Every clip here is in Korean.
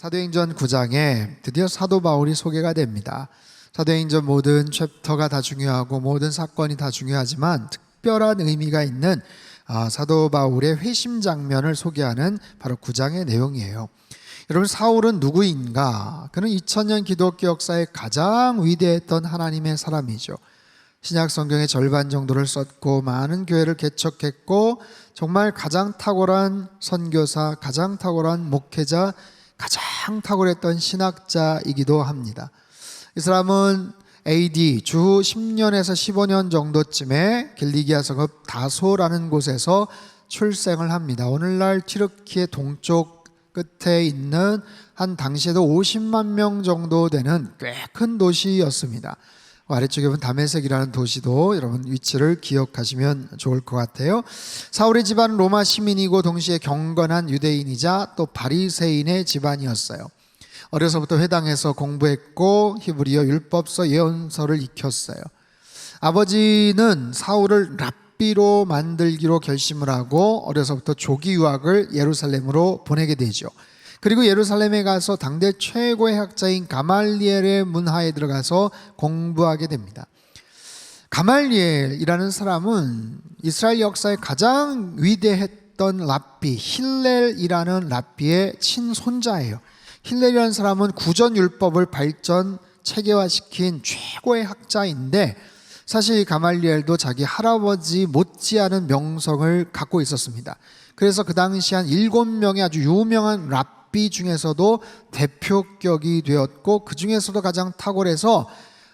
사도행전 9장에 드디어 사도 바울이 소개가 됩니다. 사도행전 모든 챕터가 다 중요하고 모든 사건이 다 중요하지만 특별한 의미가 있는 사도 바울의 회심 장면을 소개하는 바로 9장의 내용이에요. 여러분, 사울은 누구인가? 그는 2000년 기독교 역사에 가장 위대했던 하나님의 사람이죠. 신약 성경의 절반 정도를 썼고 많은 교회를 개척했고 정말 가장 탁월한 선교사, 가장 탁월한 목회자, 가장 탁월했던 신학자이기도 합니다. 이 사람은 AD 주 10년에서 15년 정도쯤에 길리기아 성읍 다소라는 곳에서 출생을 합니다. 오늘날 튀르키예 동쪽 끝에 있는 한 당시에도 50만 명 정도 되는 꽤 큰 도시였습니다. 아래쪽에 보면 다메섹이라는 도시도 여러분 위치를 기억하시면 좋을 것 같아요. 사울의 집안은 로마 시민이고 동시에 경건한 유대인이자 또 바리새인의 집안이었어요. 어려서부터 회당에서 공부했고 히브리어 율법서 예언서를 익혔어요. 아버지는 사울을 랍비로 만들기로 결심을 하고 어려서부터 조기 유학을 예루살렘으로 보내게 되죠. 그리고 예루살렘에 가서 당대 최고의 학자인 가말리엘의 문하에 들어가서 공부하게 됩니다. 가말리엘이라는 사람은 이스라엘 역사에 가장 위대했던 랍비 힐렐이라는 랍비의 친손자예요. 힐렐이라는 사람은 구전율법을 발전 체계화시킨 최고의 학자인데 사실 가말리엘도 자기 할아버지 못지않은 명성을 갖고 있었습니다. 그래서 그 당시 한 7명의 아주 유명한 랍비 중에서도 대표격이 되었고 그 중에서도 가장 탁월해서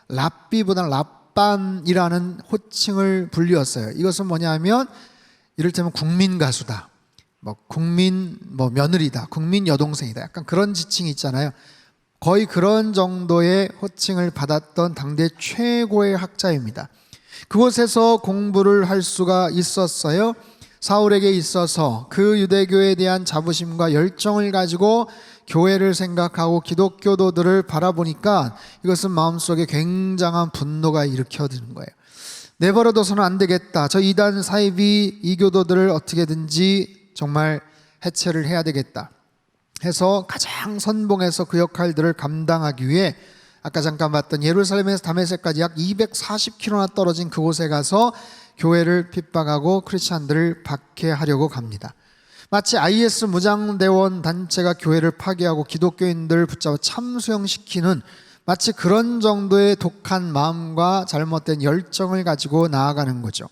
랍비보다는 랍반이라는 호칭을 불리었어요. 이것은 뭐냐면 이를테면 국민 가수다, 국민 며느리다, 국민 여동생이다, 약간 그런 지칭이 있잖아요. 거의 그런 정도의 호칭을 받았던 당대 최고의 학자입니다. 그곳에서 공부를 할 수가 있었어요. 사울에게 있어서 그 유대교에 대한 자부심과 열정을 가지고 교회를 생각하고 기독교도들을 바라보니까 이것은 마음속에 굉장한 분노가 일으켜지는 거예요. 내버려둬서는 안 되겠다. 저 이단 사이비 이교도들을 어떻게든지 정말 해체를 해야 되겠다 해서 가장 선봉해서 그 역할들을 감당하기 위해 아까 잠깐 봤던 예루살렘에서 다메섹까지 약 240km나 떨어진 그곳에 가서 교회를 핍박하고 크리스찬들을 박해하려고 갑니다. 마치 IS 무장대원 단체가 교회를 파괴하고 기독교인들을 붙잡아 참수형시키는 마치 그런 정도의 독한 마음과 잘못된 열정을 가지고 나아가는 거죠.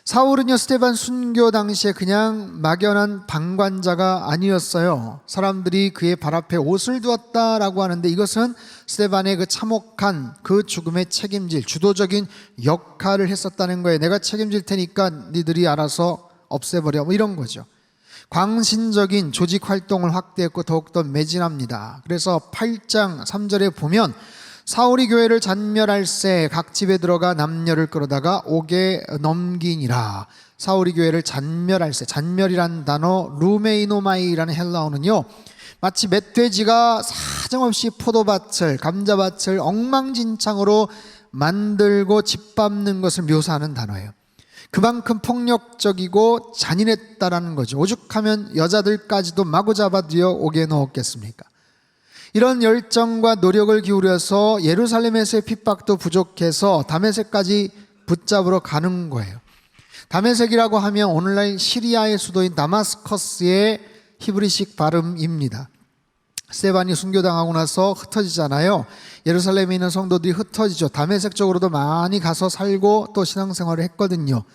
사울은요, 스데반 순교 당시에 그냥 막연한 방관자가 아니었어요. 사람들이 그의 발 앞에 옷을 두었다라고 하는데 이것은 스데반의 그 참혹한 그 죽음에 책임질 주도적인 역할을 했었다는 거예요. 내가 책임질 테니까 니들이 알아서 없애버려, 이런 거죠. 광신적인 조직 활동을 확대했고 더욱더 매진합니다. 그래서 8장 3절에 보면 사울이 교회를 잔멸할세 각 집에 들어가 남녀를 끌어다가 옥에 넘기니라. 사울이 교회를 잔멸할세, 잔멸이란 단어 루메이노마이라는 헬라어는요, 마치 멧돼지가 사정없이 포도밭을, 감자밭을 엉망진창으로 만들고 짓밟는 것을 묘사하는 단어예요. 그만큼 폭력적이고 잔인했다라는 거죠. 오죽하면 여자들까지도 마구 잡아들여 옥에 넣었겠습니까? 이런 열정과 노력을 기울여서 예루살렘에서의 핍박도 부족해서 다메섹까지 붙잡으러 가는 거예요. 다메섹이라고 하면 오늘날 시리아의 수도인 다마스커스의 히브리식 발음입니다. 스데반이 순교당하고 나서 흩어지잖아요. 예루살렘에 있는 성도들이 흩어지죠. 다메섹 쪽으로도 많이 가서 살고 또 신앙생활을 했거든요.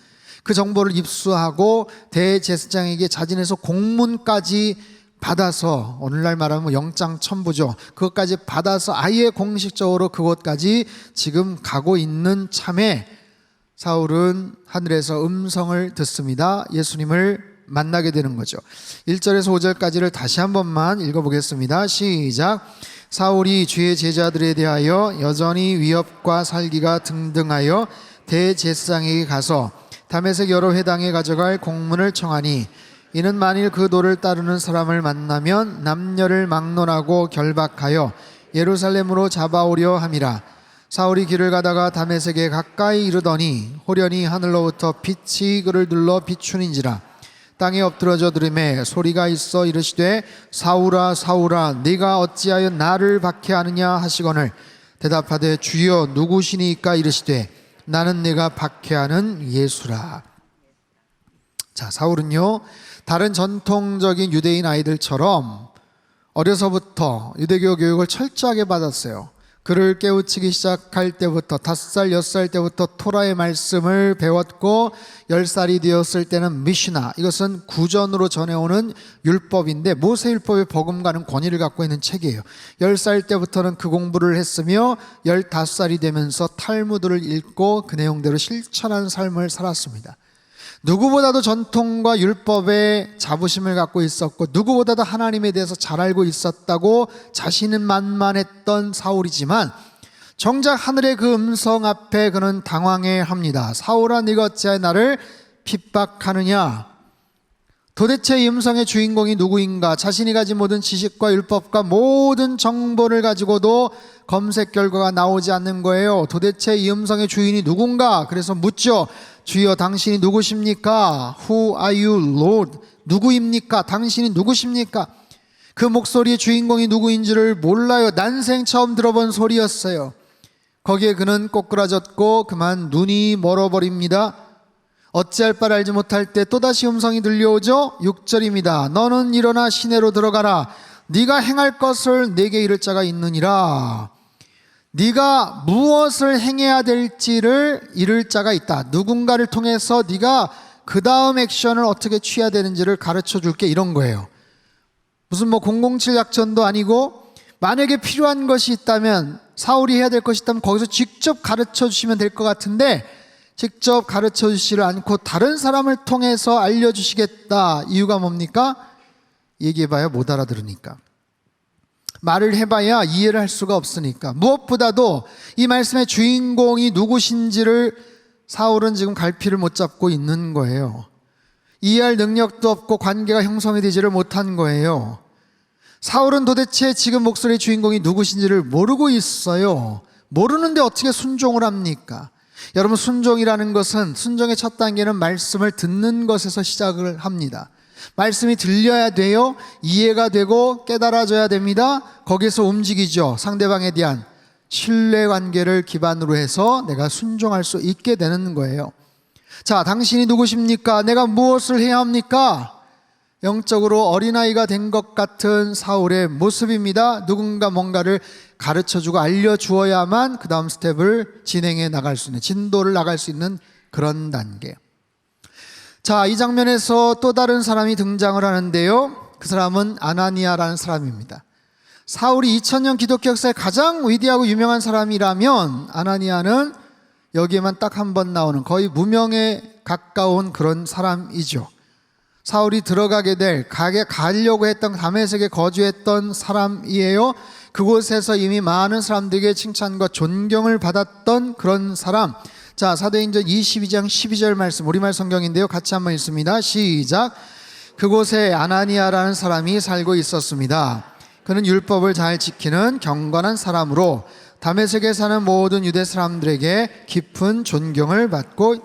그 정보를 입수하고 대제사장에게 자진해서 공문까지 받아서, 오늘날 말하면 영장 첨부죠. 그것까지 받아서 아예 공식적으로 그곳까지 지금 가고 있는 참에 사울은 하늘에서 음성을 듣습니다. 예수님을 만나게 되는 거죠. 1절에서 5절까지를 다시 한 번만 읽어보겠습니다. 시작. 사울이 주의 제자들에 대하여 여전히 위협과 살기가 등등하여 대제사장에게 가서 다메섹 여러 회당에 가져갈 공문을 청하니 이는 만일 그 도를 따르는 사람을 만나면 남녀를 막론하고 결박하여 예루살렘으로 잡아오려 함이라. 사울이 길을 가다가 다메섹에 가까이 이르더니 호련히 하늘로부터 빛이 그를 둘러 비추는지라. 땅에 엎드러져 들음에 소리가 있어 이르시되 사울아 사울아 네가 어찌하여 나를 박해하느냐 하시거늘 대답하되 주여 누구시니까 이르시되 나는 네가 박해하는 예수라. 자, 사울은요 다른 전통적인 유대인 아이들처럼 어려서부터 유대교 교육을 철저하게 받았어요. 그를 깨우치기 시작할 때부터 5살, 6살 때부터 토라의 말씀을 배웠고 10살이 되었을 때는 미시나, 이것은 구전으로 전해오는 율법인데 모세율법의 버금가는 권위를 갖고 있는 책이에요. 10살 때부터는 그 공부를 했으며 15살이 되면서 탈무드를 읽고 그 내용대로 실천한 삶을 살았습니다. 누구보다도 전통과 율법에 자부심을 갖고 있었고 누구보다도 하나님에 대해서 잘 알고 있었다고 자신은 만만했던 사울이지만 정작 하늘의 그 음성 앞에 그는 당황해합니다. 사울아 네가 어찌하여 나를 핍박하느냐. 도대체 이 음성의 주인공이 누구인가? 자신이 가진 모든 지식과 율법과 모든 정보를 가지고도 검색 결과가 나오지 않는 거예요. 도대체 이 음성의 주인이 누군가? 그래서 묻죠. 주여 당신이 누구십니까? Who are you, Lord? 누구입니까? 당신이 누구십니까? 그 목소리의 주인공이 누구인지를 몰라요. 난생 처음 들어본 소리였어요. 거기에 그는 꼬꾸라졌고 그만 눈이 멀어버립니다. 어찌할 바를 알지 못할 때 또다시 음성이 들려오죠. 6절입니다. 너는 일어나 시내로 들어가라. 네가 행할 것을 내게 이를 자가 있느니라. 네가 무엇을 행해야 될지를 이를 자가 있다. 누군가를 통해서 네가 그 다음 액션을 어떻게 취해야 되는지를 가르쳐 줄게, 이런 거예요. 무슨 007 작전도 아니고 만약에 필요한 것이 있다면, 사울이 해야 될 것이 있다면 거기서 직접 가르쳐 주시면 될 것 같은데 직접 가르쳐 주시를 않고 다른 사람을 통해서 알려주시겠다. 이유가 뭡니까? 얘기해봐야 못 알아들으니까. 말을 해봐야 이해를 할 수가 없으니까. 무엇보다도 이 말씀의 주인공이 누구신지를 사울은 지금 갈피를 못 잡고 있는 거예요. 이해할 능력도 없고 관계가 형성이 되지를 못한 거예요. 사울은 도대체 지금 목소리의 주인공이 누구신지를 모르고 있어요. 모르는데 어떻게 순종을 합니까? 여러분, 순종이라는 것은, 순종의 첫 단계는 말씀을 듣는 것에서 시작을 합니다. 말씀이 들려야 돼요. 이해가 되고 깨달아져야 됩니다. 거기서 움직이죠. 상대방에 대한 신뢰관계를 기반으로 해서 내가 순종할 수 있게 되는 거예요. 자, 당신이 누구십니까? 내가 무엇을 해야 합니까? 영적으로 어린아이가 된 것 같은 사울의 모습입니다. 누군가 뭔가를 가르쳐주고 알려주어야만 그 다음 스텝을 진행해 나갈 수 있는, 진도를 나갈 수 있는 그런 단계. 자, 이 장면에서 또 다른 사람이 등장을 하는데요, 그 사람은 아나니아라는 사람입니다. 사울이 2000년 기독교 역사에 가장 위대하고 유명한 사람이라면 아나니아는 여기에만 딱 한 번 나오는 거의 무명에 가까운 그런 사람이죠. 사울이 들어가게 될, 가려고 했던 다메섹에 거주했던 사람이에요. 그곳에서 이미 많은 사람들에게 칭찬과 존경을 받았던 그런 사람. 자, 사도행전 22장 12절 말씀, 우리말 성경인데요, 같이 한번 읽습니다. 시작. 그곳에 아나니아라는 사람이 살고 있었습니다. 그는 율법을 잘 지키는 경건한 사람으로 다메섹에 사는 모든 유대 사람들에게 깊은 존경을 받고,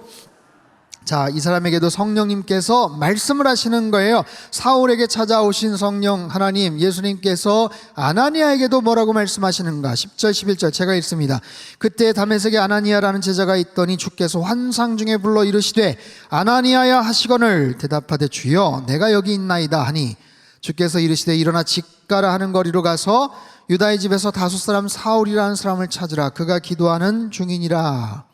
자, 이 사람에게도 성령님께서 말씀을 하시는 거예요. 사울에게 찾아오신 성령 하나님, 예수님께서 아나니아에게도 뭐라고 말씀하시는가? 10절 11절 제가 읽습니다. 그때 다메섹에 아나니아라는 제자가 있더니 주께서 환상 중에 불러 이르시되 아나니아야 하시거늘 대답하되 주여 내가 여기 있나이다 하니 주께서 이르시되 일어나 직가라 하는 거리로 가서 유다의 집에서 다섯 사람 사울이라는 사람을 찾으라. 그가 기도하는 중이니라.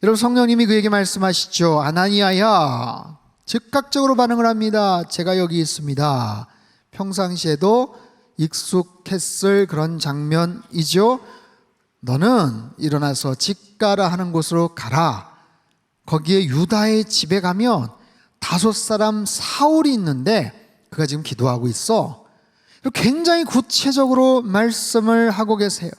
여러분, 성령님이 그에게 말씀하시죠. 아나니아야. 즉각적으로 반응을 합니다. 제가 여기 있습니다. 평상시에도 익숙했을 그런 장면이죠. 너는 일어나서 직가라 하는 곳으로 가라. 거기에 유다의 집에 가면 다섯 사람 사울이 있는데 그가 지금 기도하고 있어. 굉장히 구체적으로 말씀을 하고 계세요.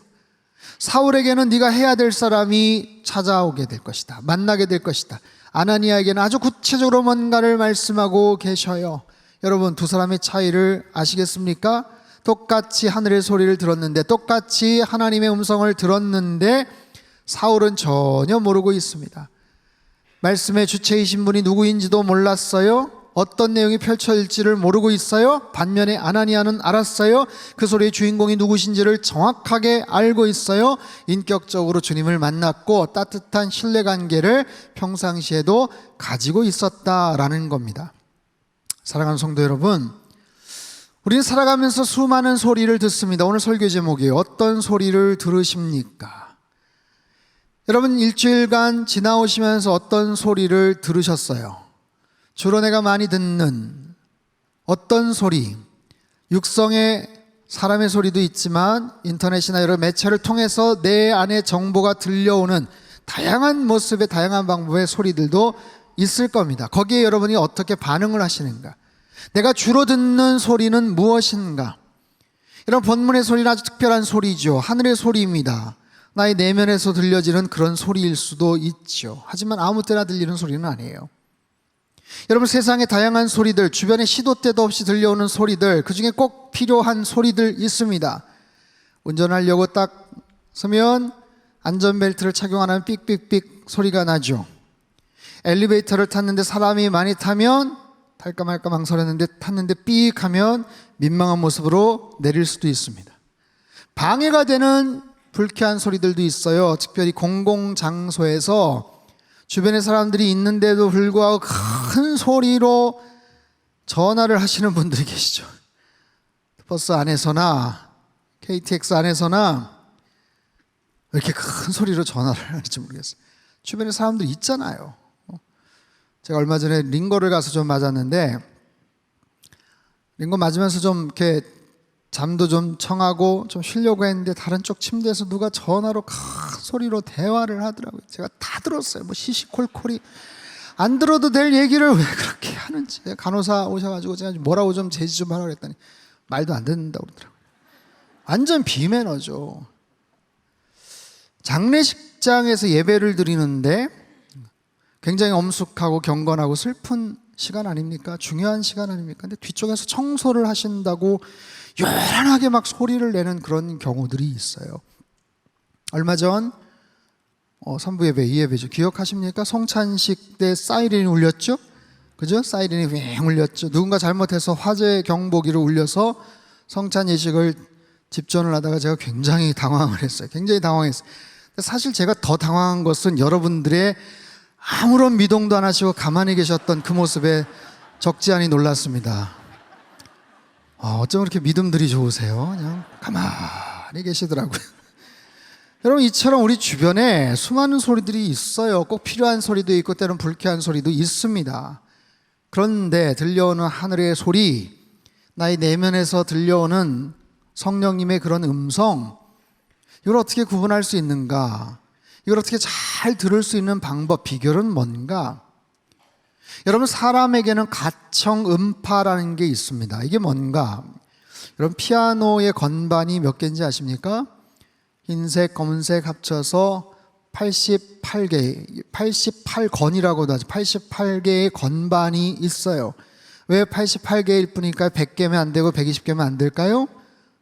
사울에게는 네가 해야 될 사람이 찾아오게 될 것이다. 만나게 될 것이다. 아나니아에게는 아주 구체적으로 뭔가를 말씀하고 계셔요. 여러분, 두 사람의 차이를 아시겠습니까? 똑같이 하늘의 소리를 들었는데, 똑같이 하나님의 음성을 들었는데 사울은 전혀 모르고 있습니다. 말씀의 주체이신 분이 누구인지도 몰랐어요. 어떤 내용이 펼쳐질지를 모르고 있어요. 반면에 아나니아는 알았어요. 그 소리의 주인공이 누구신지를 정확하게 알고 있어요. 인격적으로 주님을 만났고 따뜻한 신뢰관계를 평상시에도 가지고 있었다라는 겁니다. 사랑하는 성도 여러분, 우리는 살아가면서 수많은 소리를 듣습니다. 오늘 설교 제목이 어떤 소리를 들으십니까? 여러분, 일주일간 지나오시면서 어떤 소리를 들으셨어요? 주로 내가 많이 듣는 어떤 소리, 육성의 사람의 소리도 있지만 인터넷이나 여러 매체를 통해서 내 안에 정보가 들려오는 다양한 모습의 다양한 방법의 소리들도 있을 겁니다. 거기에 여러분이 어떻게 반응을 하시는가? 내가 주로 듣는 소리는 무엇인가? 이런 본문의 소리는 아주 특별한 소리죠. 하늘의 소리입니다. 나의 내면에서 들려지는 그런 소리일 수도 있죠. 하지만 아무 때나 들리는 소리는 아니에요. 여러분, 세상의 다양한 소리들, 주변에 시도 때도 없이 들려오는 소리들, 그 중에 꼭 필요한 소리들 있습니다. 운전하려고 딱 서면 안전벨트를 착용 안 하면 삑삑삑 소리가 나죠. 엘리베이터를 탔는데 사람이 많이 타면 탈까 말까 망설였는데 탔는데 삑 하면 민망한 모습으로 내릴 수도 있습니다. 방해가 되는 불쾌한 소리들도 있어요. 특별히 공공장소에서 주변에 사람들이 있는데도 불구하고 큰 소리로 전화를 하시는 분들이 계시죠. 버스 안에서나 KTX 안에서나 왜 이렇게 큰 소리로 전화를 하는지 모르겠어요. 주변에 사람들이 있잖아요. 제가 얼마 전에 링거를 가서 좀 맞았는데, 링거 맞으면서 좀 이렇게 잠도 좀 청하고 좀 쉬려고 했는데 다른 쪽 침대에서 누가 전화로 큰 소리로 대화를 하더라고요. 제가 다 들었어요. 뭐 시시콜콜이 안 들어도 될 얘기를 왜 그렇게 하는지. 간호사 오셔가지고 제가 뭐라고 좀 제지 좀 하라고 했더니 말도 안 듣는다고 그러더라고요. 완전 비매너죠. 장례식장에서 예배를 드리는데 굉장히 엄숙하고 경건하고 슬픈 시간 아닙니까? 중요한 시간 아닙니까? 근데 뒤쪽에서 청소를 하신다고 요란하게 막 소리를 내는 그런 경우들이 있어요. 얼마 전 3부 예배, 2예배죠. 기억하십니까? 성찬식 때 사이렌이 울렸죠? 그죠? 사이렌이 왱 울렸죠. 누군가 잘못해서 화재 경보기를 울려서 성찬 예식을 집전을 하다가 제가 굉장히 당황을 했어요. 굉장히 당황했어요. 사실 제가 더 당황한 것은 여러분들의 아무런 미동도 안 하시고 가만히 계셨던 그 모습에 적지 않이 놀랐습니다. 어쩜 그렇게 믿음들이 좋으세요? 그냥 가만히 계시더라고요. 여러분, 이처럼 우리 주변에 수많은 소리들이 있어요. 꼭 필요한 소리도 있고 때로는 불쾌한 소리도 있습니다. 그런데 들려오는 하늘의 소리, 나의 내면에서 들려오는 성령님의 그런 음성, 이걸 어떻게 구분할 수 있는가? 이걸 어떻게 잘 들을 수 있는 방법, 비결은 뭔가? 여러분, 사람에게는 가청 음파라는 게 있습니다. 이게 뭔가? 여러분, 피아노의 건반이 몇 개인지 아십니까? 흰색, 검은색 합쳐서 88개, 88건이라고도 하죠. 88개의 건반이 있어요. 왜 88개일 뿐일까요? 100개면 안 되고 120개면 안 될까요?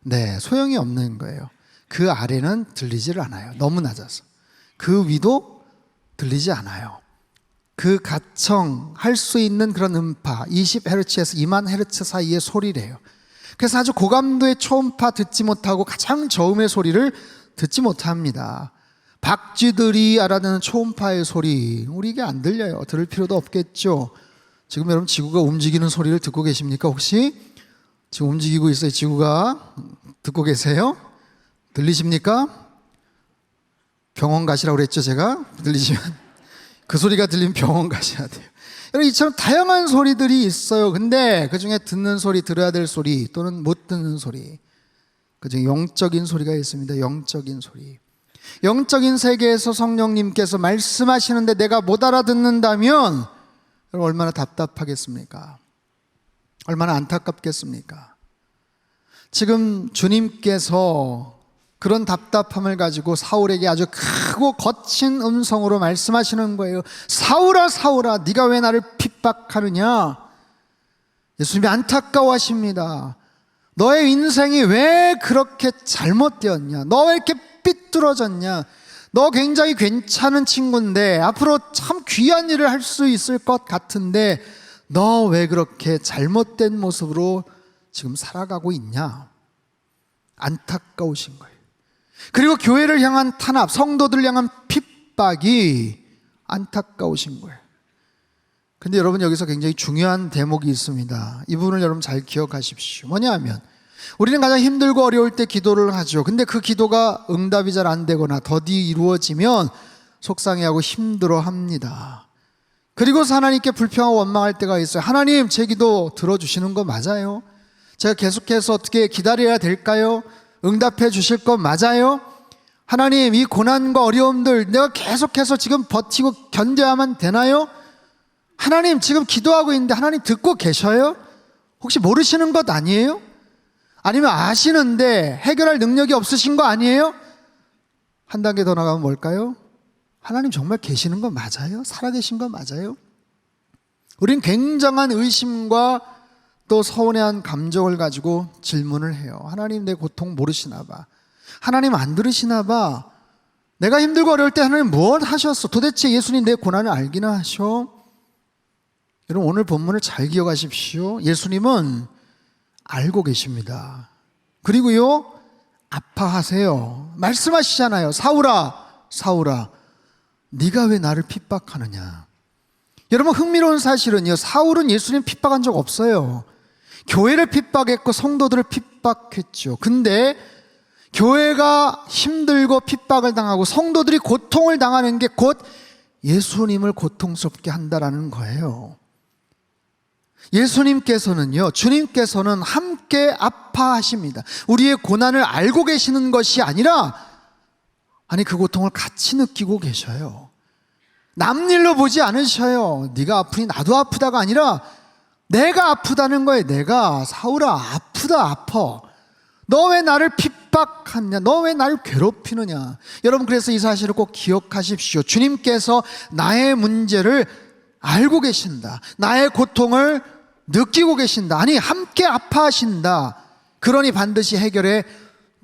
네, 소용이 없는 거예요. 그 아래는 들리지를 않아요. 너무 낮아서. 그 위도 들리지 않아요. 그 가청할 수 있는 그런 음파 20Hz에서 2만 Hz 사이의 소리래요. 그래서 아주 고감도의 초음파 듣지 못하고 가장 저음의 소리를 듣지 못합니다. 박쥐들이 알아듣는 초음파의 소리, 우리에게 안 들려요. 들을 필요도 없겠죠. 지금 여러분, 지구가 움직이는 소리를 듣고 계십니까? 혹시 지금 움직이고 있어요. 지구가 듣고 계세요? 들리십니까? 병원 가시라고 그랬죠, 제가? 들리시면 그 소리가 들리면 병원 가셔야 돼요. 여러분, 이처럼 다양한 소리들이 있어요. 근데 그 중에 듣는 소리, 들어야 될 소리 또는 못 듣는 소리, 그 중에 영적인 소리가 있습니다. 영적인 소리. 영적인 세계에서 성령님께서 말씀하시는데 내가 못 알아듣는다면 여러분, 얼마나 답답하겠습니까? 얼마나 안타깝겠습니까? 지금 주님께서 그런 답답함을 가지고 사울에게 아주 크고 거친 음성으로 말씀하시는 거예요. 사울아, 사울아, 네가 왜 나를 핍박하느냐? 예수님이 안타까워하십니다. 너의 인생이 왜 그렇게 잘못되었냐? 너 왜 이렇게 삐뚤어졌냐? 너 굉장히 괜찮은 친구인데 앞으로 참 귀한 일을 할 수 있을 것 같은데 너 왜 그렇게 잘못된 모습으로 지금 살아가고 있냐? 안타까우신 거예요. 그리고 교회를 향한 탄압, 성도들을 향한 핍박이 안타까우신 거예요. 근데 여러분, 여기서 굉장히 중요한 대목이 있습니다. 이 부분을 여러분 잘 기억하십시오. 뭐냐 하면, 우리는 가장 힘들고 어려울 때 기도를 하죠. 근데 그 기도가 응답이 잘 안 되거나 더디 이루어지면 속상해하고 힘들어합니다. 그리고서 하나님께 불평하고 원망할 때가 있어요. 하나님, 제 기도 들어주시는 거 맞아요? 제가 계속해서 어떻게 기다려야 될까요? 응답해 주실 거 맞아요? 하나님, 이 고난과 어려움들 내가 계속해서 지금 버티고 견뎌야만 되나요? 하나님, 지금 기도하고 있는데 하나님 듣고 계셔요? 혹시 모르시는 것 아니에요? 아니면 아시는데 해결할 능력이 없으신 거 아니에요? 한 단계 더 나가면 뭘까요? 하나님 정말 계시는 거 맞아요? 살아계신 거 맞아요? 우린 굉장한 의심과 또 서운해한 감정을 가지고 질문을 해요. 하나님, 내 고통 모르시나 봐. 하나님 안 들으시나 봐. 내가 힘들고 어려울 때 하나님 뭘 하셨어? 도대체 예수님 내 고난을 알기나 하셔? 여러분, 오늘 본문을 잘 기억하십시오. 예수님은 알고 계십니다. 그리고요, 아파하세요. 말씀하시잖아요. 사울아, 사울아, 네가 왜 나를 핍박하느냐? 여러분, 흥미로운 사실은요, 사울은 예수님 핍박한 적 없어요. 교회를 핍박했고 성도들을 핍박했죠. 근데 교회가 힘들고 핍박을 당하고 성도들이 고통을 당하는 게 곧 예수님을 고통스럽게 한다라는 거예요. 예수님께서는요, 주님께서는 함께 아파하십니다. 우리의 고난을 알고 계시는 것이 아니라, 아니, 그 고통을 같이 느끼고 계셔요. 남일로 보지 않으셔요. 네가 아프니 나도 아프다가 아니라 내가 아프다는 거예요. 내가. 사울아, 아프다, 아파. 너 왜 나를 핍박하냐? 너 왜 나를 괴롭히느냐? 여러분, 그래서 이 사실을 꼭 기억하십시오. 주님께서 나의 문제를 알고 계신다. 나의 고통을 느끼고 계신다. 아니, 함께 아파하신다. 그러니 반드시 해결해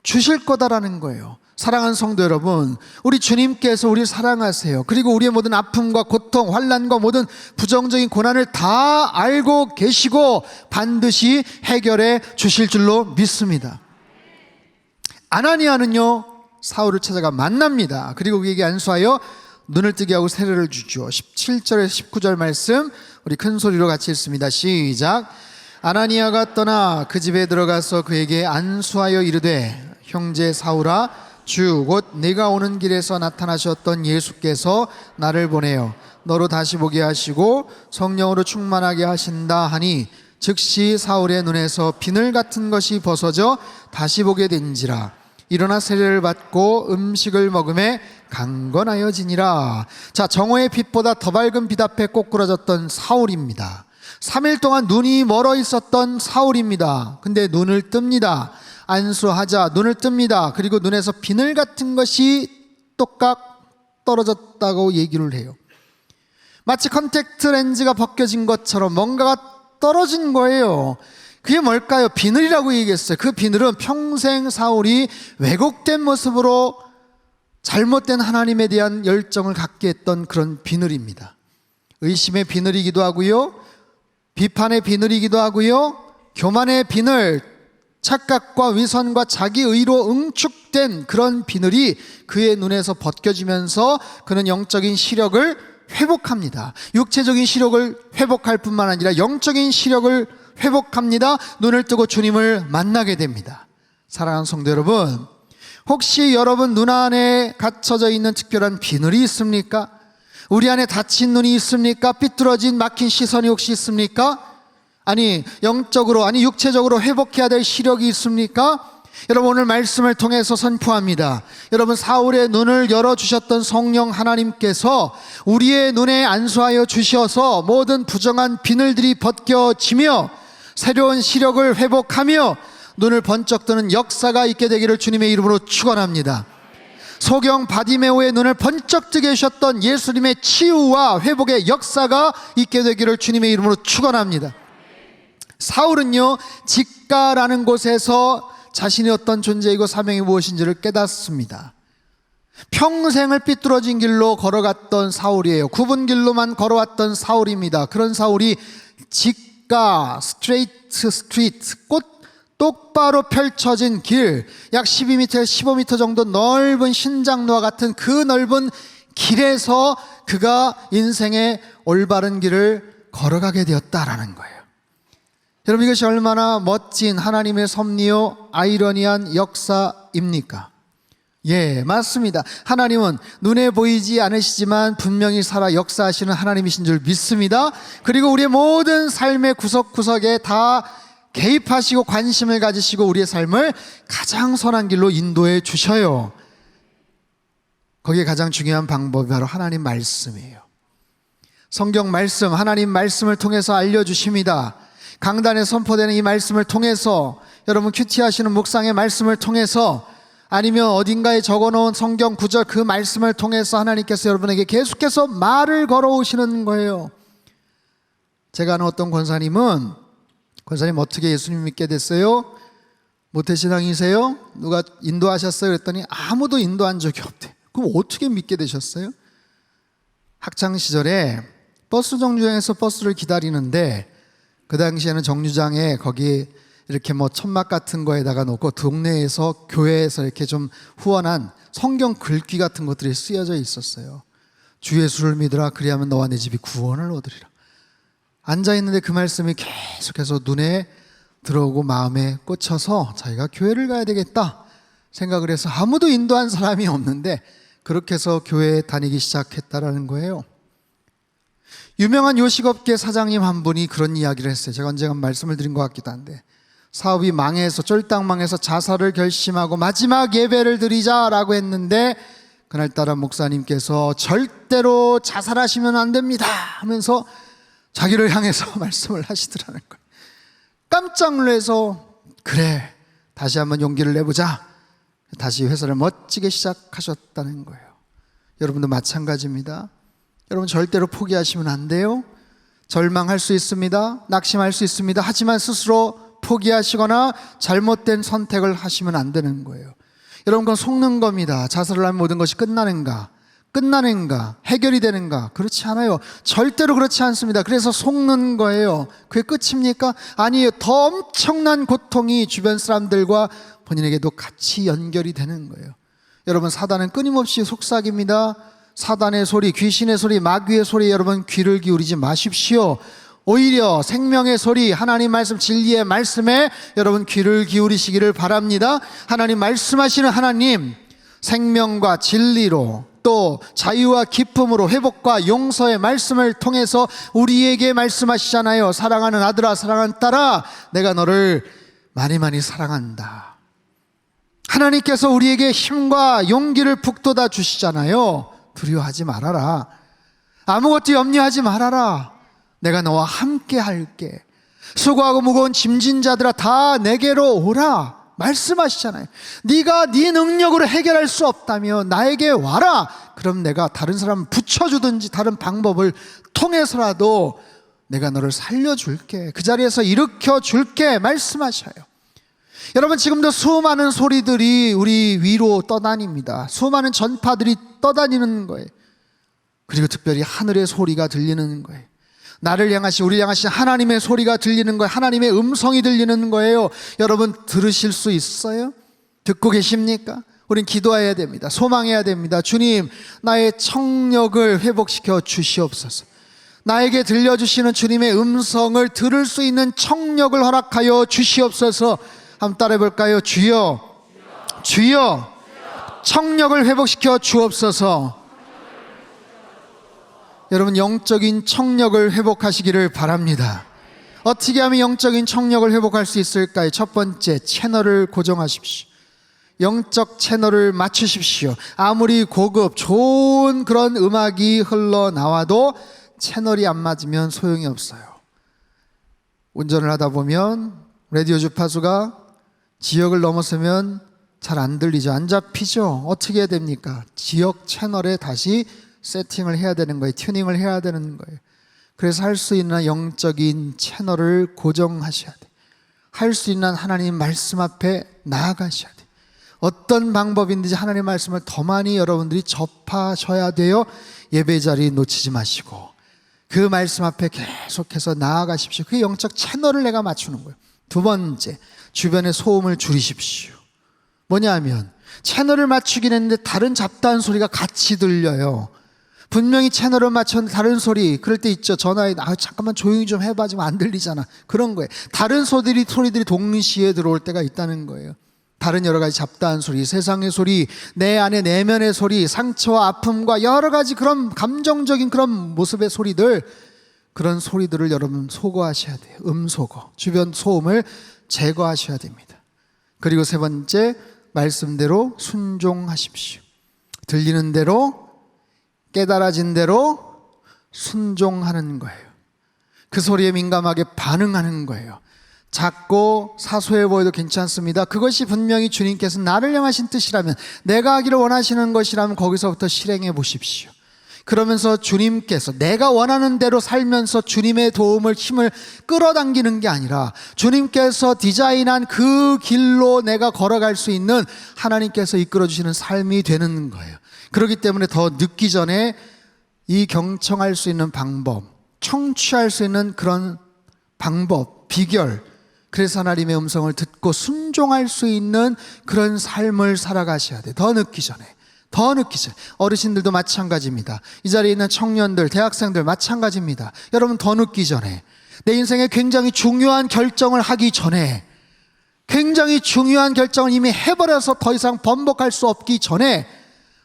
주실 거다라는 거예요. 사랑하는 성도 여러분, 우리 주님께서 우리를 사랑하세요. 그리고 우리의 모든 아픔과 고통, 환난과 모든 부정적인 고난을 다 알고 계시고 반드시 해결해 주실 줄로 믿습니다. 아나니아는요, 사울을 찾아가 만납니다. 그리고 그에게 안수하여 눈을 뜨게 하고 세례를 주죠. 17절에서 19절 말씀 우리 큰 소리로 같이 읽습니다. 시작. 아나니아가 떠나 그 집에 들어가서 그에게 안수하여 이르되, 형제 사울아, 주 곧 네가 오는 길에서 나타나셨던 예수께서 나를 보내어 너로 다시 보게 하시고 성령으로 충만하게 하신다 하니, 즉시 사울의 눈에서 비늘 같은 것이 벗어져 다시 보게 된지라. 일어나 세례를 받고 음식을 먹음에 강건하여지니라. 자, 정오의 빛보다 더 밝은 빛 앞에 꼬꾸라졌던 사울입니다. 3일 동안 눈이 멀어 있었던 사울입니다. 근데 눈을 뜹니다. 안수하자 눈을 뜹니다. 그리고 눈에서 비늘 같은 것이 똑깍 떨어졌다고 얘기를 해요. 마치 컨택트 렌즈가 벗겨진 것처럼 뭔가가 떨어진 거예요. 그게 뭘까요? 비늘이라고 얘기했어요. 그 비늘은 평생 사울이 왜곡된 모습으로 잘못된 하나님에 대한 열정을 갖게 했던 그런 비늘입니다. 의심의 비늘이기도 하고요, 비판의 비늘이기도 하고요, 교만의 비늘, 착각과 위선과 자기의로 응축된 그런 비늘이 그의 눈에서 벗겨지면서 그는 영적인 시력을 회복합니다. 육체적인 시력을 회복할 뿐만 아니라 영적인 시력을 회복합니다. 눈을 뜨고 주님을 만나게 됩니다. 사랑하는 성도 여러분, 혹시 여러분 눈 안에 갇혀져 있는 특별한 비늘이 있습니까? 우리 안에 닫힌 눈이 있습니까? 삐뚤어진 막힌 시선이 혹시 있습니까? 아니, 영적으로, 아니 육체적으로 회복해야 될 시력이 있습니까? 여러분, 오늘 말씀을 통해서 선포합니다. 여러분, 사울의 눈을 열어주셨던 성령 하나님께서 우리의 눈에 안수하여 주셔서 모든 부정한 비늘들이 벗겨지며 새로운 시력을 회복하며 눈을 번쩍 뜨는 역사가 있게 되기를 주님의 이름으로 축원합니다. 소경 바디메오의 눈을 번쩍 뜨게 하셨던 예수님의 치유와 회복의 역사가 있게 되기를 주님의 이름으로 축원합니다. 사울은요, 직가라는 곳에서 자신이 어떤 존재이고 사명이 무엇인지를 깨닫습니다. 평생을 삐뚤어진 길로 걸어갔던 사울이에요. 굽은 길로만 걸어왔던 사울입니다. 그런 사울이 직가, 스트레이트 스트리트, 똑바로 펼쳐진 길, 약 12m에서 15m 정도 넓은 신장로와 같은 그 넓은 길에서 그가 인생의 올바른 길을 걸어가게 되었다라는 거예요. 여러분, 이것이 얼마나 멋진 하나님의 섭리요 아이러니한 역사입니까? 예, 맞습니다. 하나님은 눈에 보이지 않으시지만 분명히 살아 역사하시는 하나님이신 줄 믿습니다. 그리고 우리의 모든 삶의 구석구석에 다 개입하시고 관심을 가지시고 우리의 삶을 가장 선한 길로 인도해 주셔요. 거기에 가장 중요한 방법이 바로 하나님 말씀이에요. 성경 말씀, 하나님 말씀을 통해서 알려주십니다. 강단에 선포되는 이 말씀을 통해서, 여러분 큐티하시는 묵상의 말씀을 통해서, 아니면 어딘가에 적어놓은 성경 구절 그 말씀을 통해서 하나님께서 여러분에게 계속해서 말을 걸어오시는 거예요. 제가 아는 어떤 권사님 어떻게 예수님 믿게 됐어요? 모태신앙이세요? 누가 인도하셨어요? 그랬더니 아무도 인도한 적이 없대. 그럼 어떻게 믿게 되셨어요? 학창시절에 버스 정류장에서 버스를 기다리는데, 그 당시에는 정류장에 거기 이렇게 뭐 천막 같은 거에다가 놓고 동네에서 교회에서 이렇게 좀 후원한 성경 글귀 같은 것들이 쓰여져 있었어요. 주 예수를 믿으라, 그리하면 너와 내 집이 구원을 얻으리라. 앉아있는데 그 말씀이 계속해서 눈에 들어오고 마음에 꽂혀서 자기가 교회를 가야 되겠다 생각을 해서, 아무도 인도한 사람이 없는데 그렇게 해서 교회에 다니기 시작했다라는 거예요. 유명한 요식업계 사장님 한 분이 그런 이야기를 했어요. 제가 언젠가 말씀을 드린 것 같기도 한데, 사업이 망해서 쫄딱 망해서 자살을 결심하고 마지막 예배를 드리자라고 했는데, 그날따라 목사님께서 절대로 자살하시면 안 됩니다 하면서 자기를 향해서 말씀을 하시더라는 거예요. 깜짝 놀라서, 그래, 다시 한번 용기를 내보자, 다시 회사를 멋지게 시작하셨다는 거예요. 여러분도 마찬가지입니다. 여러분 절대로 포기하시면 안 돼요. 절망할 수 있습니다. 낙심할 수 있습니다. 하지만 스스로 포기하시거나 잘못된 선택을 하시면 안 되는 거예요. 여러분, 그건 속는 겁니다. 자살을 하면 모든 것이 끝나는가? 해결이 되는가? 그렇지 않아요. 절대로 그렇지 않습니다. 그래서 속는 거예요. 그게 끝입니까? 아니에요. 더 엄청난 고통이 주변 사람들과 본인에게도 같이 연결이 되는 거예요. 여러분, 사단은 끊임없이 속삭입니다. 사단의 소리, 귀신의 소리, 마귀의 소리, 여러분 귀를 기울이지 마십시오. 오히려 생명의 소리, 하나님 말씀, 진리의 말씀에 여러분 귀를 기울이시기를 바랍니다. 하나님 말씀하시는 하나님, 생명과 진리로, 또 자유와 기쁨으로, 회복과 용서의 말씀을 통해서 우리에게 말씀하시잖아요. 사랑하는 아들아, 사랑하는 딸아, 내가 너를 많이 많이 사랑한다. 하나님께서 우리에게 힘과 용기를 북돋아 주시잖아요. 두려워하지 말아라. 아무것도 염려하지 말아라. 내가 너와 함께 할게. 수고하고 무거운 짐진 자들아, 다 내게로 오라. 말씀하시잖아요. 네가 네 능력으로 해결할 수 없다면 나에게 와라. 그럼 내가 다른 사람 붙여주든지 다른 방법을 통해서라도 내가 너를 살려줄게. 그 자리에서 일으켜줄게. 말씀하셔요. 여러분, 지금도 수많은 소리들이 우리 위로 떠다닙니다. 수많은 전파들이 떠다니는 거예요. 그리고 특별히 하늘의 소리가 들리는 거예요. 나를 향하신, 우리를 향하신 하나님의 소리가 들리는 거예요. 하나님의 음성이 들리는 거예요. 여러분, 들으실 수 있어요? 듣고 계십니까? 우린 기도해야 됩니다. 소망해야 됩니다. 주님, 나의 청력을 회복시켜 주시옵소서. 나에게 들려주시는 주님의 음성을 들을 수 있는 청력을 허락하여 주시옵소서. 한번 따라해 볼까요? 주여, 주여, 청력을 회복시켜 주옵소서. 여러분, 영적인 청력을 회복하시기를 바랍니다. 어떻게 하면 영적인 청력을 회복할 수 있을까요? 첫 번째, 채널을 고정하십시오. 영적 채널을 맞추십시오. 아무리 고급 좋은 그런 음악이 흘러나와도 채널이 안 맞으면 소용이 없어요. 운전을 하다 보면 라디오 주파수가 지역을 넘어서면 잘 안 들리죠. 안 잡히죠. 어떻게 해야 됩니까? 지역 채널에 다시 세팅을 해야 되는 거예요. 튜닝을 해야 되는 거예요. 그래서 할 수 있는 영적인 채널을 고정하셔야 돼요. 할 수 있는 하나님 말씀 앞에 나아가셔야 돼요. 어떤 방법인지 하나님 말씀을 더 많이 여러분들이 접하셔야 돼요. 예배 자리 놓치지 마시고, 그 말씀 앞에 계속해서 나아가십시오. 그 영적 채널을 내가 맞추는 거예요. 두 번째, 주변의 소음을 줄이십시오. 뭐냐면 채널을 맞추긴 했는데 다른 잡다한 소리가 같이 들려요. 분명히 채널을 맞췄는데 다른 소리, 그럴 때 있죠. 전화에 잠깐만 조용히 좀 해봐, 지금 안 들리잖아. 그런 거예요. 다른 소리들이 동시에 들어올 때가 있다는 거예요. 다른 여러 가지 잡다한 소리, 세상의 소리, 내 안의 내면의 소리, 상처와 아픔과 여러 가지 그런 감정적인 그런 모습의 소리들, 그런 소리들을 여러분 소거하셔야 돼요. 음소거, 주변 소음을 제거하셔야 됩니다. 그리고 세 번째, 말씀대로 순종하십시오. 들리는 대로, 깨달아진 대로 순종하는 거예요. 그 소리에 민감하게 반응하는 거예요. 작고 사소해 보여도 괜찮습니다. 그것이 분명히 주님께서 나를 향하신 뜻이라면, 내가 하기를 원하시는 것이라면 거기서부터 실행해 보십시오. 그러면서 주님께서 내가 원하는 대로 살면서 주님의 도움을, 힘을 끌어당기는 게 아니라 주님께서 디자인한 그 길로 내가 걸어갈 수 있는 하나님께서 이끌어주시는 삶이 되는 거예요. 그렇기 때문에 더 늦기 전에 이 경청할 수 있는 방법, 청취할 수 있는 그런 방법, 비결, 그래서 하나님의 음성을 듣고 순종할 수 있는 그런 삶을 살아가셔야 돼요. 더 늦기 전에. 어르신들도 마찬가지입니다. 이 자리에 있는 청년들, 대학생들 마찬가지입니다. 여러분, 더 늦기 전에, 내 인생에 굉장히 중요한 결정을 하기 전에, 굉장히 중요한 결정을 이미 해버려서 더 이상 번복할 수 없기 전에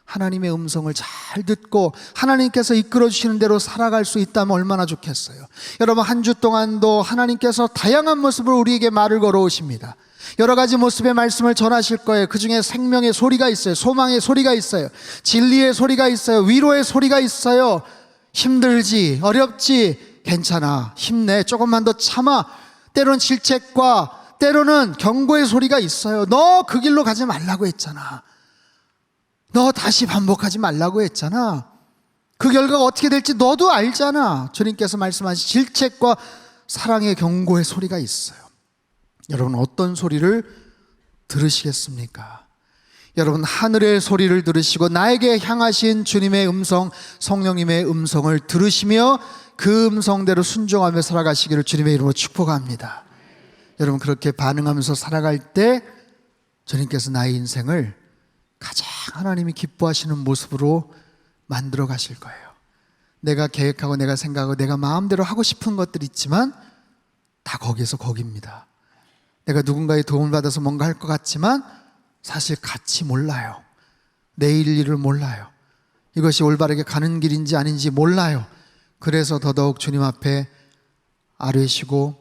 하나님의 음성을 잘 듣고 하나님께서 이끌어 주시는 대로 살아갈 수 있다면 얼마나 좋겠어요. 여러분, 한 주 동안도 하나님께서 다양한 모습으로 우리에게 말을 걸어오십니다. 여러 가지 모습의 말씀을 전하실 거예요. 그 중에 생명의 소리가 있어요. 소망의 소리가 있어요. 진리의 소리가 있어요. 위로의 소리가 있어요. 힘들지, 어렵지, 괜찮아, 힘내, 조금만 더 참아. 때로는 질책과 때로는 경고의 소리가 있어요. 너 그 길로 가지 말라고 했잖아. 너 다시 반복하지 말라고 했잖아. 그 결과가 어떻게 될지 너도 알잖아. 주님께서 말씀하신 질책과 사랑의 경고의 소리가 있어요. 여러분, 어떤 소리를 들으시겠습니까? 여러분, 하늘의 소리를 들으시고 나에게 향하신 주님의 음성, 성령님의 음성을 들으시며 그 음성대로 순종하며 살아가시기를 주님의 이름으로 축복합니다. 여러분, 그렇게 반응하면서 살아갈 때 주님께서 나의 인생을 가장 하나님이 기뻐하시는 모습으로 만들어 가실 거예요. 내가 계획하고 내가 생각하고 내가 마음대로 하고 싶은 것들이 있지만 다 거기에서 거기입니다. 내가 누군가의 도움을 받아서 뭔가 할 것 같지만 사실 같이 몰라요. 내일 일을 몰라요. 이것이 올바르게 가는 길인지 아닌지 몰라요. 그래서 더더욱 주님 앞에 아뢰시고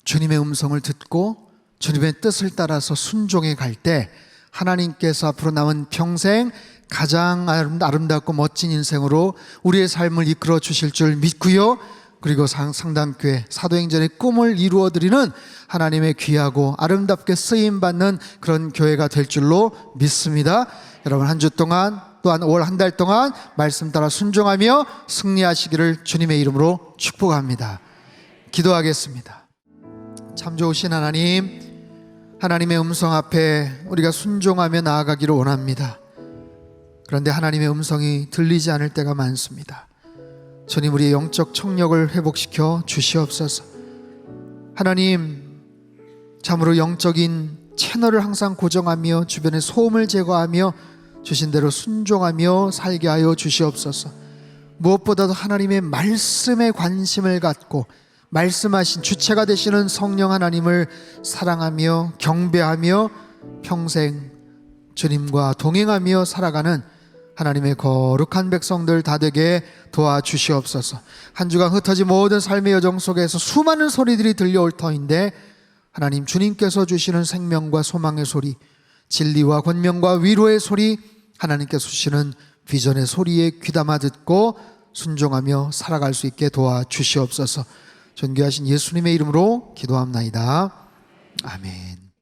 주님의 음성을 듣고 주님의 뜻을 따라서 순종해 갈 때 하나님께서 앞으로 남은 평생 가장 아름답고 멋진 인생으로 우리의 삶을 이끌어 주실 줄 믿고요. 그리고 상담교회 사도행전의 꿈을 이루어드리는 하나님의 귀하고 아름답게 쓰임받는 그런 교회가 될 줄로 믿습니다. 여러분, 한 주 동안 또한 올 한 달 동안 말씀 따라 순종하며 승리하시기를 주님의 이름으로 축복합니다. 기도하겠습니다. 참 좋으신 하나님, 하나님의 음성 앞에 우리가 순종하며 나아가기를 원합니다. 그런데 하나님의 음성이 들리지 않을 때가 많습니다. 주님, 우리의 영적 청력을 회복시켜 주시옵소서. 하나님, 참으로 영적인 채널을 항상 고정하며 주변의 소음을 제거하며 주신 대로 순종하며 살게 하여 주시옵소서. 무엇보다도 하나님의 말씀에 관심을 갖고 말씀하신 주체가 되시는 성령 하나님을 사랑하며 경배하며 평생 주님과 동행하며 살아가는 하나님의 거룩한 백성들 다 되게 도와주시옵소서. 한 주간 흩어진 모든 삶의 여정 속에서 수많은 소리들이 들려올 터인데 하나님, 주님께서 주시는 생명과 소망의 소리, 진리와 권명과 위로의 소리, 하나님께서 주시는 비전의 소리에 귀담아 듣고 순종하며 살아갈 수 있게 도와주시옵소서. 존귀하신 예수님의 이름으로 기도합나이다. 아멘.